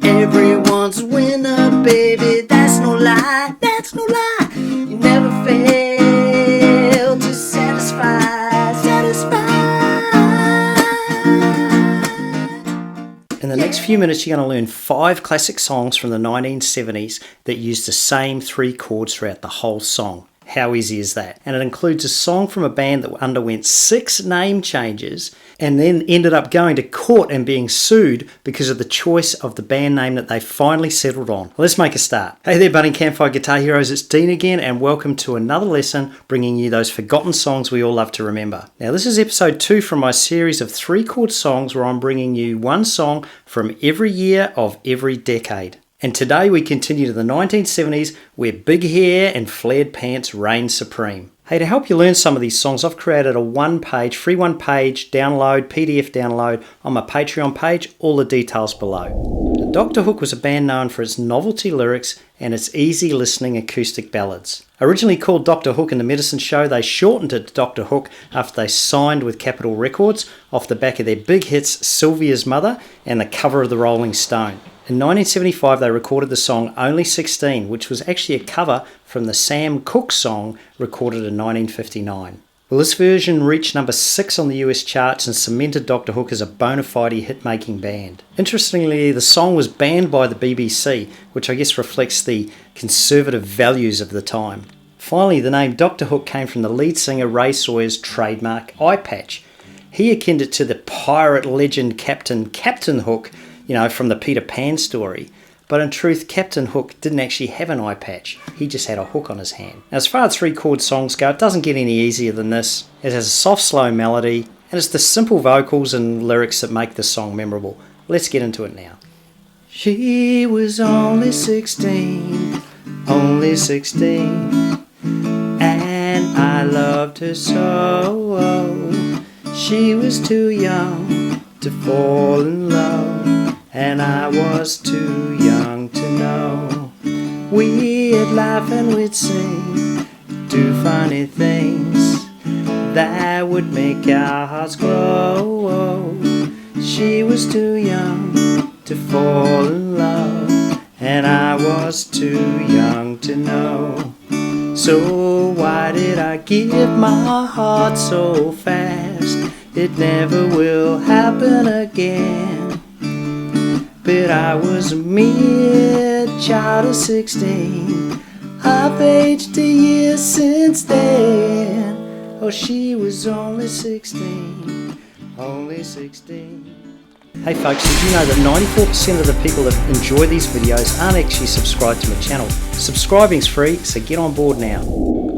Everyone's a winner, baby, that's no lie, that's no lie. You never fail to satisfy. In the next few minutes, you're going to learn 5 classic songs from the 1970s that use the same 3 chords throughout the whole song. How easy is that? And it includes a song from a band that underwent 6 name changes and then ended up going to court and being sued because of the choice of the band name that they finally settled on. Let's make a start. Hey there, budding Campfire guitar heroes, it's Dean again, and welcome to another lesson bringing you those forgotten songs we all love to remember. Now, this is episode 2 from my series of 3 chord songs where I'm bringing you one song from every year of every decade. And today we continue to the 1970s where big hair and flared pants reigned supreme. Hey, to help you learn some of these songs, I've created a free one-page download, PDF download on my Patreon page, all the details below. Dr. Hook was a band known for its novelty lyrics and its easy listening acoustic ballads. Originally called Dr. Hook and the Medicine Show, they shortened it to Dr. Hook after they signed with Capitol Records off the back of their big hits Sylvias Mother and the cover of the Rolling Stone. In 1975, they recorded the song Only 16, which was actually a cover from the Sam Cooke song recorded in 1959. Well, this version reached number 6 on the US charts and cemented Dr. Hook as a bona fide hit-making band. Interestingly, the song was banned by the BBC, which I guess reflects the conservative values of the time. Finally, the name Dr. Hook came from the lead singer Ray Sawyer's trademark eye patch. He akined it to the pirate legend Captain Hook, from the Peter Pan story. But in truth, Captain Hook didn't actually have an eye patch. He just had a hook on his hand. Now, as far as 3 chord songs go, it doesn't get any easier than this. It has a soft, slow melody, and it's the simple vocals and lyrics that make the song memorable. Let's get into it now. She was only 16, and I loved her so. She was too young to fall in love, and I was too young to know. We'd laugh and we'd sing, do funny things that would make our hearts glow. She was too young to fall in love, and I was too young to know. So why did I give my heart so fast? It never will happen again. But I was a mere child of 16. I've aged a year since then. Oh, she was only 16. Hey folks, did you know that 94% of the people that enjoy these videos aren't actually subscribed to my channel? Subscribing's free, so get on board now.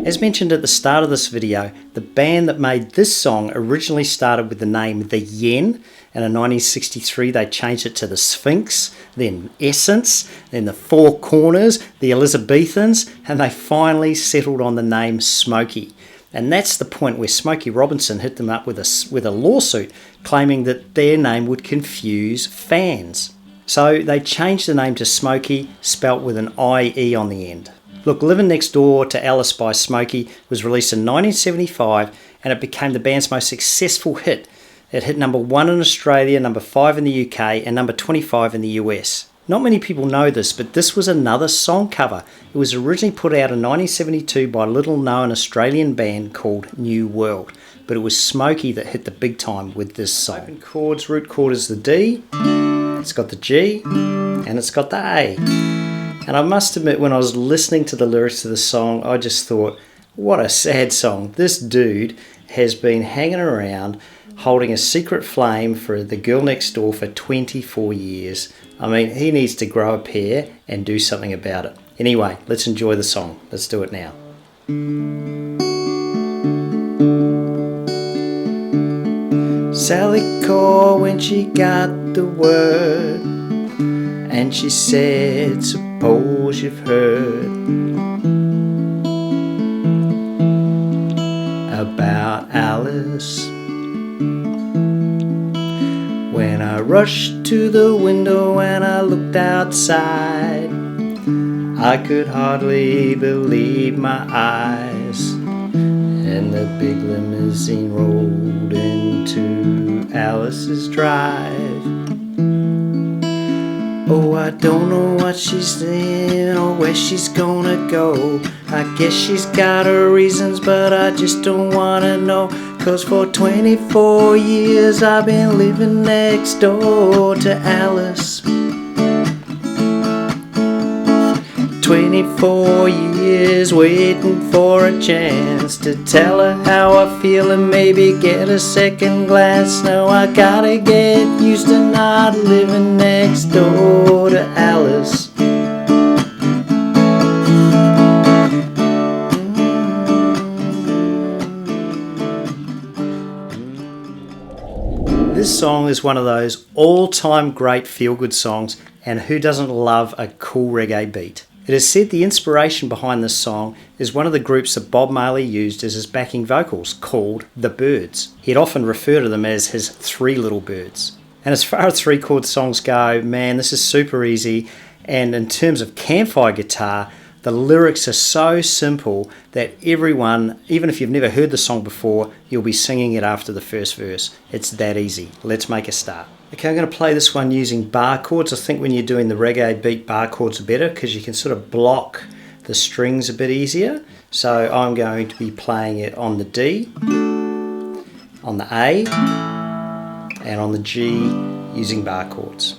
As mentioned at the start of this video, the band that made this song originally started with the name The Yen, and in 1963 they changed it to the Sphinx, then Essence, then the Four Corners, the Elizabethans, and they finally settled on the name Smokey. And that's the point where Smokey Robinson hit them up with a lawsuit claiming that their name would confuse fans. So they changed the name to Smokey, spelt with an I-E on the end. Look, Living Next Door to Alice by Smokey was released in 1975 and it became the band's most successful hit. It hit number 1 in Australia, number 5 in the UK and number 25 in the US. Not many people know this, but this was another song cover. It was originally put out in 1972 by a little-known Australian band called New World, but it was Smokey that hit the big time with this song. Open chords, root chord is the D, it's got the G, and it's got the A. And I must admit, when I was listening to the lyrics to the song, I just thought, what a sad song. This dude has been hanging around holding a secret flame for the girl next door for 24 years. I mean, he needs to grow a pair and do something about it. Anyway, let's enjoy the song. Let's do it now. Sally called when she got the word, and she said, suppose you've heard about Alice. When I rushed to the window and I looked outside, I could hardly believe my eyes. And the big limousine rolled into Alice's drive. Oh, I don't know what she's doing or where she's gonna go. I guess she's got her reasons, but I just don't wanna know. 'Cause for 24 years I've been living next door to Alice. 24 years waiting for a chance to tell her how I feel and maybe get a second glance. Now I gotta get used to not living next door to Alice. This song is one of those all-time great feel-good songs, and who doesn't love a cool reggae beat? It is said the inspiration behind this song is one of the groups that Bob Marley used as his backing vocals, called The Byrds. He'd often refer to them as his three little birds. And as far as three-chord songs go, man, this is super easy. And in terms of Campfire guitar, the lyrics are so simple that everyone, even if you've never heard the song before, you'll be singing it after the first verse. It's that easy. Let's make a start. Okay, I'm going to play this one using bar chords. I think when you're doing the reggae beat, bar chords are better because you can sort of block the strings a bit easier. So I'm going to be playing it on the D, on the A, and on the G using bar chords.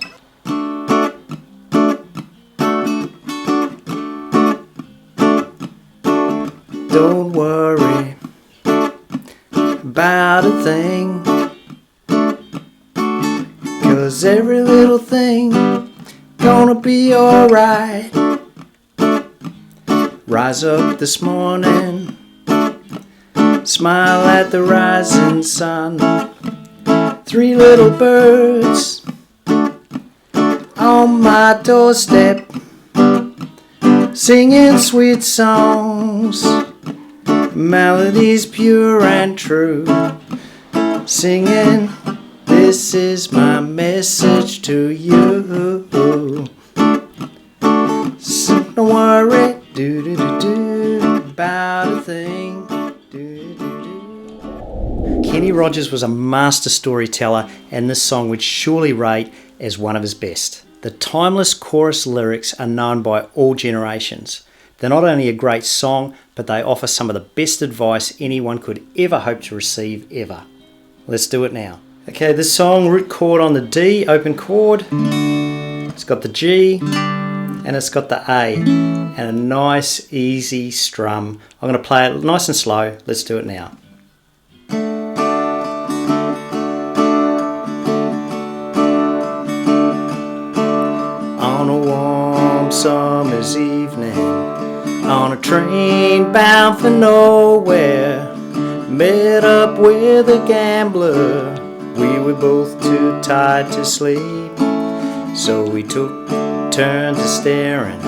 Don't worry about a thing, 'cause every little thing gonna be alright. Rise up this morning, smile at the rising sun. Three little birds on my doorstep, singing sweet songs, melodies pure and true, singing, this is my message to you. So don't worry about a thing. Kenny Rogers was a master storyteller, and this song would surely rate as one of his best. The timeless chorus lyrics are known by all generations. They're not only a great song, but they offer some of the best advice anyone could ever hope to receive ever. Let's do it now. Okay, this song, root chord on the D, open chord. It's got the G, and it's got the A, and a nice easy strum. I'm going to play it nice and slow. Let's do it now. On a warm summer's evening, on a train bound for nowhere, met up with a gambler. We were both too tired to sleep, so we took turns staring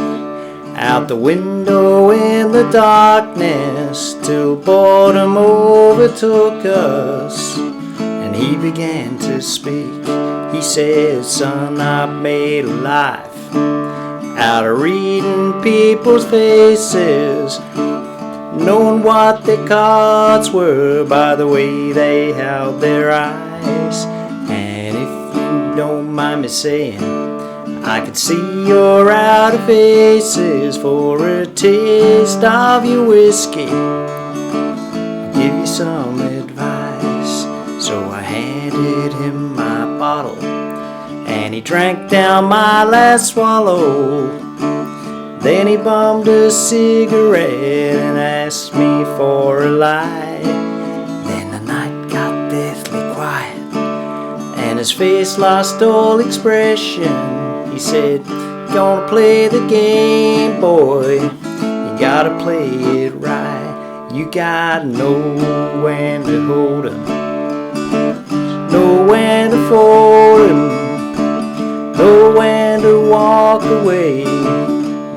out the window in the darkness till boredom overtook us, and he began to speak. He said, son, I made a life out of reading people's faces, knowing what their cards were by the way they held their eyes. And if you don't mind me saying, I could see you're out of faces. For a taste of your whiskey, I'll give you some advice. So I handed him my bottle, and he drank down my last swallow. Then he bummed a cigarette and asked me for a light. Then the night got deathly quiet, and his face lost all expression. He said, gonna play the game, boy. You gotta play it right. You gotta know when to hold 'em, know when to fold 'em, know when to walk away,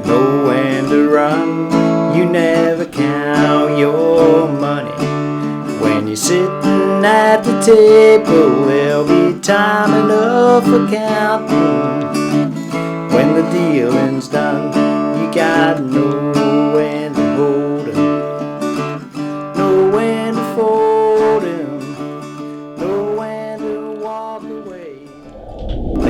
know when to run. You never count your money when you're sitting at the table. There'll be time enough for counting when the dealing's done. You gotta know when to hold 'em, know when to fold 'em, know when to walk away.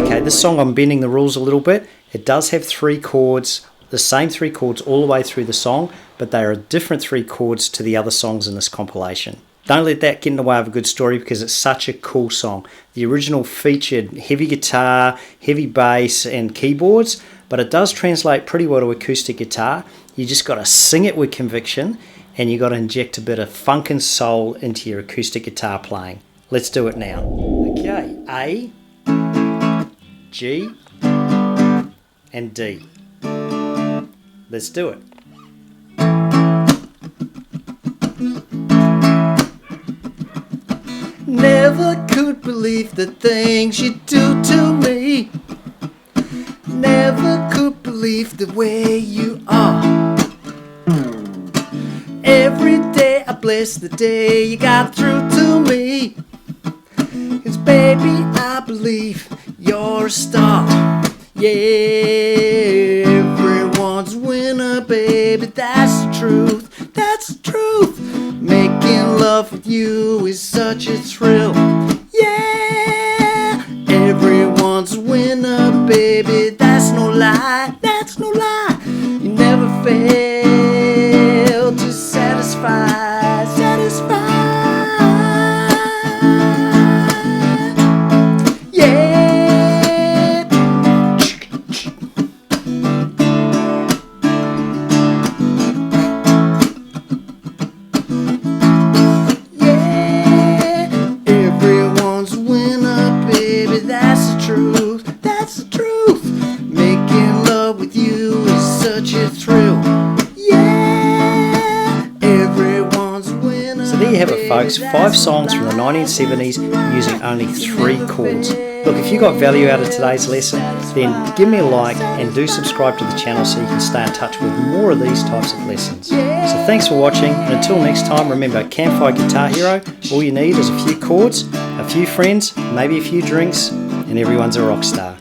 Okay, this song I'm bending the rules a little bit. It does have 3 chords, the same 3 chords all the way through the song, but they are different 3 chords to the other songs in this compilation. Don't let that get in the way of a good story because it's such a cool song. The original featured heavy guitar, heavy bass and keyboards, but it does translate pretty well to acoustic guitar. You just got to sing it with conviction and you got to inject a bit of funk and soul into your acoustic guitar playing. Let's do it now. Okay, A, G and D. Let's do it. Never could believe the things you do to me. Never could believe the way you are. Every day I bless the day you got through to me. 'Cause baby I believe you're a star. Yeah, everyone's winner, baby, that's the truth, that's the truth. Making love with you is such a thrill. Yeah, everyone's winner, baby, that's no lie, that's no lie. You never fail to satisfy, satisfy. There you have it, folks. 5 songs from the 1970s using only 3 chords. Look, if you got value out of today's lesson, then give me a like and do subscribe to the channel so you can stay in touch with more of these types of lessons. So thanks for watching, and until next time, remember, Campfire Guitar Hero, all you need is a few chords, a few friends, maybe a few drinks, and everyone's a rock star.